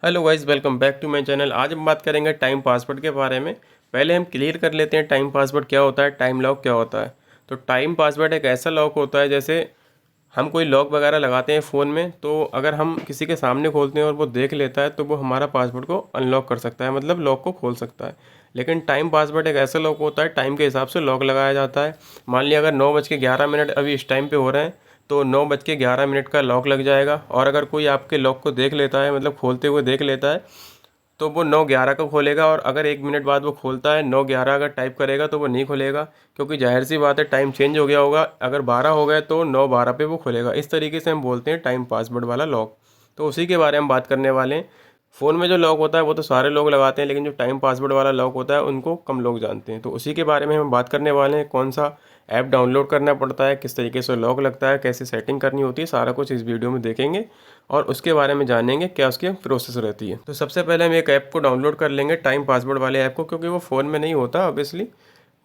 Hello guys, welcome back to my channel. आज हम बात करेंगे टाइम पासवर्ड के बारे में। पहले हम क्लियर कर लेते हैं टाइम पासवर्ड क्या होता है, टाइम लॉक क्या होता है। तो टाइम पासवर्ड एक ऐसा लॉक होता है, जैसे हम कोई लॉक वगैरह लगाते हैं फ़ोन में, तो अगर हम किसी के सामने खोलते हैं और वो देख लेता है तो वो हमारा पासवर्ड को अनलॉक कर सकता है, मतलब लॉक को खोल सकता है। लेकिन टाइम पासवर्ड एक ऐसा लॉक होता है, टाइम के हिसाब से लॉक लगाया जाता है। मान लिया अगर 9:11 अभी इस टाइम पे हो रहे हैं, तो 9:11 का लॉक लग जाएगा। और अगर कोई आपके लॉक को देख लेता है, मतलब खोलते हुए देख लेता है, तो वो 9:11 को खोलेगा। और अगर 1 मिनट बाद वो खोलता है 9:11 अगर टाइप करेगा तो वो नहीं खोलेगा, क्योंकि जाहिर सी बात है टाइम चेंज हो गया होगा। अगर 12 हो गए तो 9:12 पे वो खोलेगा। इस तरीके से हम बोलते हैं टाइम पासवर्ड वाला लॉक। तो उसी के बारे में बात करने वाले हैं। फ़ोन में जो लॉक होता है वो तो सारे लोग लगाते हैं, लेकिन जो टाइम पासवर्ड वाला लॉक होता है उनको कम लोग जानते हैं। तो उसी के बारे में हम बात करने वाले हैं। कौन सा ऐप डाउनलोड करना पड़ता है, किस तरीके से लॉक लगता है, कैसे सेटिंग करनी होती है, सारा कुछ इस वीडियो में देखेंगे और उसके बारे में जानेंगे क्या उसकी प्रोसेस रहती है। तो सबसे पहले हम एक ऐप को डाउनलोड कर लेंगे, टाइम पासवर्ड वाले ऐप को, क्योंकि वो फ़ोन में नहीं होता ऑब्वियसली।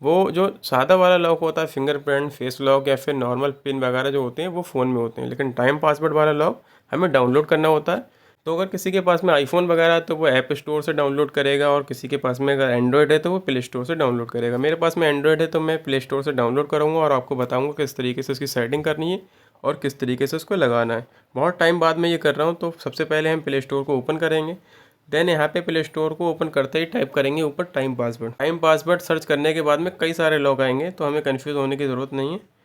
वो जो सादा वाला लॉक होता है, फिंगरप्रिंट, फेस लॉक या फिर नॉर्मल पिन वगैरह जो होते हैं वो फ़ोन में होते हैं, लेकिन टाइम पासवर्ड वाला लॉक हमें डाउनलोड करना होता है। तो अगर किसी के पास में आईफोन वगैरह है तो वो ऐप स्टोर से डाउनलोड करेगा, और किसी के पास में अगर एंड्रॉयड है तो वो प्ले स्टोर से डाउनलोड करेगा। मेरे पास में एंड्रॉयड है तो मैं प्ले स्टोर से डाउनलोड करूँगा और आपको बताऊँगा किस तरीके से उसकी सेटिंग करनी है और किस तरीके से उसको लगाना है। बहुत टाइम बाद मैं ये कर रहा हूँ। तो सबसे पहले हम प्ले स्टोर को ओपन करेंगे। देन यहाँ पे प्ले स्टोर को ओपन करते ही टाइप करेंगे ऊपर time password. Time password search करने के बाद में कई सारे लॉग आएंगे, तो हमें कन्फ्यूज़ होने की ज़रूरत नहीं है।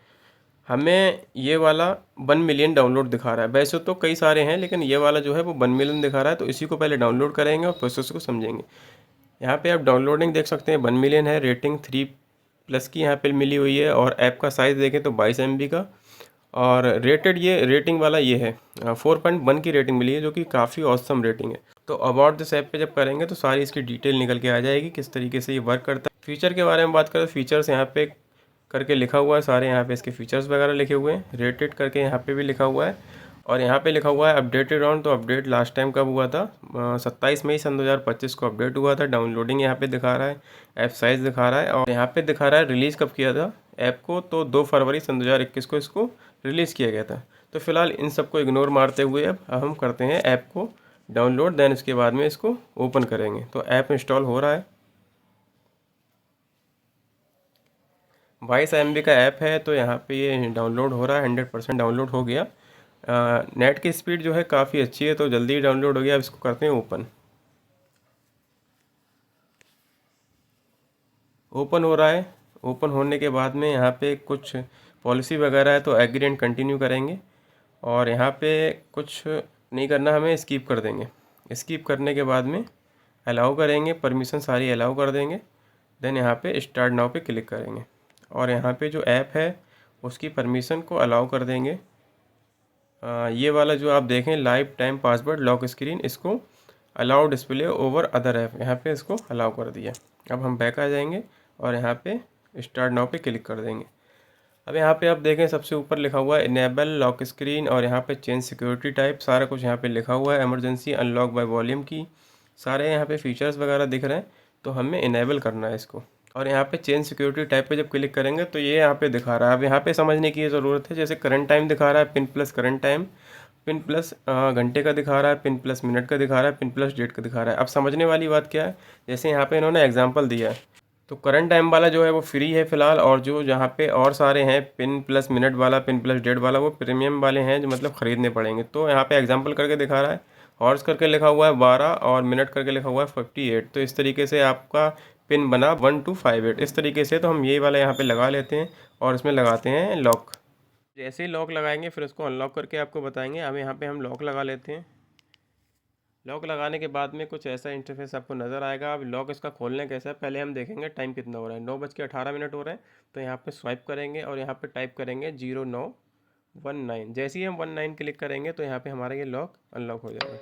हमें ये वाला 1 मिलियन डाउनलोड दिखा रहा है। वैसे तो कई सारे हैं, लेकिन ये वाला जो है वो 1 मिलियन दिखा रहा है, तो इसी को पहले डाउनलोड करेंगे और प्रोसेस को समझेंगे। यहाँ पे आप डाउनलोडिंग देख सकते हैं, 1 मिलियन है। रेटिंग 3+ की यहाँ पे मिली हुई है, और ऐप का साइज़ देखें तो 22 MB का। और रेटेड, ये रेटिंग वाला ये है 4.1 की रेटिंग मिली है, जो कि काफ़ी औसम रेटिंग है। तो अबाउट दिस ऐप पे जब करेंगे तो सारी इसकी डिटेल निकल के आ जाएगी, किस तरीके से ये वर्क करता है। फीचर के बारे में बात करें तो फीचर्स यहाँ पे करके लिखा हुआ है, सारे यहाँ पे इसके फीचर्स वगैरह लिखे हुए हैं। रेटेड करके यहाँ पे भी लिखा हुआ है, और यहाँ पे लिखा हुआ है अपडेटेड ऑन। तो अपडेट लास्ट टाइम कब हुआ था, 27 मई 2025 को अपडेट हुआ था। डाउनलोडिंग यहाँ पे दिखा रहा है, ऐप साइज़ दिखा रहा है, और यहाँ पे दिखा रहा है रिलीज़ कब किया था ऐप को। तो 2 फरवरी 2021 को इसको रिलीज़ किया गया था। तो फिलहाल इन सबको इग्नोर मारते हुए अब हम करते हैं ऐप को डाउनलोड। देन इसके बाद में इसको ओपन करेंगे। तो ऐप इंस्टॉल हो रहा है। 22 MB का ऐप है, तो यहाँ पे ये डाउनलोड हो रहा है। 100% डाउनलोड हो गया। नेट की स्पीड जो है काफ़ी अच्छी है, तो जल्दी डाउनलोड हो गया। अब इसको करते हैं ओपन। ओपन हो रहा है। ओपन होने के बाद में यहाँ पे कुछ पॉलिसी वगैरह है, तो एग्री एंड कंटिन्यू करेंगे। और यहाँ पे कुछ नहीं करना, हमें स्किप कर देंगे। स्किप करने के बाद में अलाउ करेंगे, परमिशन सारी अलाउ कर देंगे। देन यहाँ पे स्टार्ट नाउ पे क्लिक करेंगे, और यहाँ पे जो ऐप है उसकी परमिशन को अलाउ कर देंगे। ये वाला जो आप देखें life time password lock screen, इसको allow display over other app, यहाँ पे इसको अलाउ कर दिया। अब हम बैक आ जाएंगे और यहाँ पे स्टार्ट नाउ पे क्लिक कर देंगे। अब यहाँ पे आप देखें सबसे ऊपर लिखा हुआ है इनेबल लॉक स्क्रीन, और यहाँ पे चेंज सिक्योरिटी टाइप, सारा कुछ यहाँ पे लिखा हुआ है। इमरजेंसी अनलॉक बाय वॉल्यूम की, सारे यहाँ पे फीचर्स वगैरह दिख रहे हैं, तो हमें इनेबल करना है इसको। और यहाँ पे चेंज सिक्योरिटी टाइप पे जब क्लिक करेंगे तो ये यहाँ पे दिखा रहा है। अब यहाँ पे समझने की ज़रूरत है, जैसे करंट टाइम दिखा रहा है, pin plus current time, pin plus घंटे का दिखा रहा है, पिन प्लस मिनट का दिखा रहा है, पिन प्लस डेट का दिखा रहा है। अब समझने वाली बात क्या है, जैसे यहाँ पे इन्होंने एग्जांपल दिया है, तो करंट टाइम वाला जो है वो फ्री है फ़िलहाल, और जो जहाँ पे और सारे हैं पिन प्लस मिनट वाला, पिन प्लस डेट वाला, वो प्रीमियम वाले हैं, जो मतलब ख़रीदने पड़ेंगे। तो यहाँ पे एग्जांपल करके दिखा रहा है, हॉर्स करके लिखा हुआ है 12, और मिनट करके लिखा हुआ है 58। तो इस तरीके से आपका पिन बना 1258। इस तरीके से तो हम ये वाला यहाँ पे लगा लेते हैं, और इसमें लगाते हैं लॉक। जैसे ही लॉक लगाएंगे फिर उसको अनलॉक करके आपको बताएंगे। अब यहाँ पे हम लॉक लगा लेते हैं। लॉक लगाने के बाद में कुछ ऐसा इंटरफेस आपको नज़र आएगा। अब लॉक इसका खोलने कैसा है, पहले हम देखेंगे टाइम कितना हो रहा है। 9:18 हो रहे हैं, तो यहाँ पे स्वाइप करेंगे और यहाँ पे टाइप करेंगे 0919। जैसे ही हम 19 क्लिक करेंगे तो यहाँ पे हमारा ये लॉक अनलॉक हो जाएगा।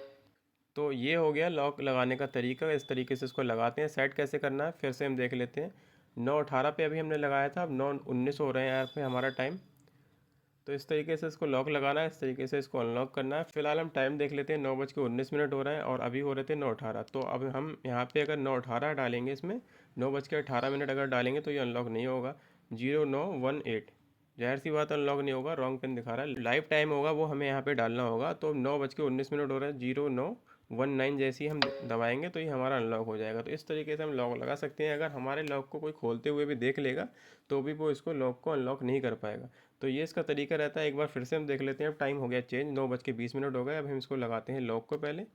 तो ये हो गया लॉक लगाने का तरीका। इस तरीके से इसको लगाते हैं। सेट कैसे करना है फिर से हम देख लेते हैं। 9:18 पे अभी हमने लगाया था, अब 9:19 हो रहे हैं यहाँ पे हमारा टाइम। तो इस तरीके से इसको लॉक लगाना है, इस तरीके से इसको अनलॉक करना है। फिलहाल हम टाइम देख लेते हैं, 9:19 हो रहे हैं, और अभी हो रहे थे 9:18। तो अब हम यहाँ पे अगर 9:18 डालेंगे, इसमें 9:18 अगर डालेंगे तो ये अनलॉक नहीं होगा। 0918, जाहिर सी बात अनलॉक नहीं होगा, रॉन्ग पिन दिखा रहा है। लाइव टाइम होगा वो हमें यहाँ पे डालना होगा। तो 9:19 हो रहे हैं, 19 जैसे ही हम दबाएंगे तो ये हमारा अनलॉक हो जाएगा। तो इस तरीके से हम लॉक लगा सकते हैं। अगर हमारे लॉक को कोई खोलते हुए भी देख लेगा तो भी वो इसको लॉक को अनलॉक नहीं कर पाएगा। तो ये इसका तरीका रहता है। एक बार फिर से हम देख लेते हैं। अब टाइम हो गया चेंज, 9:20 हो गए। अब हम इसको लगाते हैं लॉक को पहले।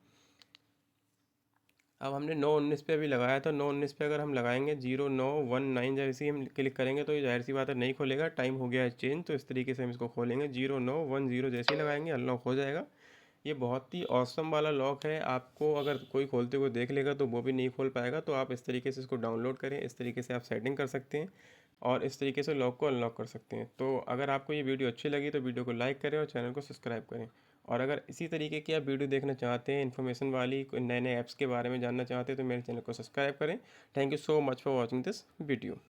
अब हमने 9:19 पे अभी लगाया था। 9:19 पे अगर हम लगाएंगे 0919 जैसे ही हम क्लिक करेंगे तो ये जाहिर सी बात है नहीं खोलेगा, टाइम हो गया है चेंज। तो इस तरीके से हम इसको खोलेंगे। 0910 जैसे ही लगाएंगे अनलॉक हो जाएगा। ये बहुत ही औसम वाला लॉक है। आपको अगर कोई खोलते हुए देख लेगा तो वो भी नहीं खोल पाएगा। तो आप इस तरीके से इसको डाउनलोड करें, इस तरीके से आप सेटिंग कर सकते हैं और इस तरीके से लॉक को अनलॉक कर सकते हैं। तो अगर आपको ये वीडियो अच्छी लगी तो वीडियो को लाइक करें और चैनल को सब्सक्राइब करें। और अगर इसी तरीके की आप वीडियो देखना चाहते हैं, इन्फॉर्मेशन वाली, नए नए ऐप्स के बारे में जानना चाहते हैं तो मेरे चैनल को सब्सक्राइब करें। Thank you so much for watching this video.